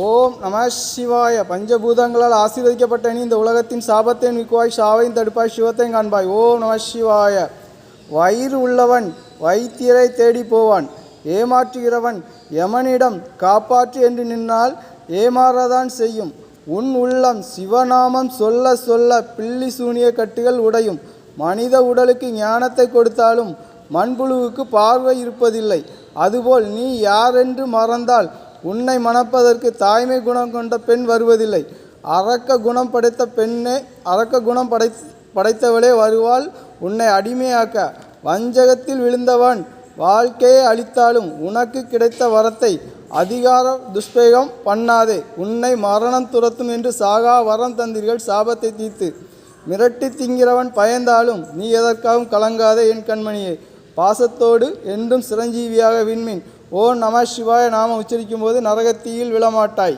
ஓம் நம சிவாய. பஞ்சபூதங்களால் ஆசீர்வதிக்கப்பட்ட நீ இந்த உலகத்தின் சாபத்தை நீக்குவாய், சாவையும் தடுப்பாய், சிவத்தையும் காண்பாய். ஓம் நம சிவாய. வயிறு உள்ளவன் வைத்தியரை தேடி போவான், ஏமாற்றுகிறவன் யமனிடம் காப்பாற்று என்று நின்னால் ஏமாறதான் செய்யும். உன் உள்ளம் சிவநாமம் சொல்ல சொல்ல பில்லி சூனிய கட்டுகள் உடையும். மனித உடலுக்கு ஞானத்தை கொடுத்தாலும் மண்புழுவுக்கு பார்வை இருப்பதில்லை. அதுபோல் நீ யாரென்று மறந்தால் உன்னை மணப்பதற்கு தாய்மை குணம் கொண்ட பெண் வருவதில்லை. அரக்க குணம் படைத்தவளே வருவாள் உன்னை அடிமையாக்க. வஞ்சகத்தில் விழுந்தவன் வாழ்க்கையை அளித்தாலும் உனக்கு கிடைத்த வரத்தை அதிகார துஷ்பிரயோகம் பண்ணாதே. உன்னை மரணம் துரத்தும் என்று சாகா வரம் தந்தீர்கள் சாபத்தை தீர்த்து. மிரட்டி திங்கிறவன் பயந்தாலும் நீ எதற்காகவும் கலங்காதே என் கண்மணியே. பாசத்தோடு என்றும் சிரஞ்சீவியாக விண்மீன். ஓம் நம சிவாய நாம உச்சரிக்கும் போது நரகத்தீயில் விழமாட்டாய்.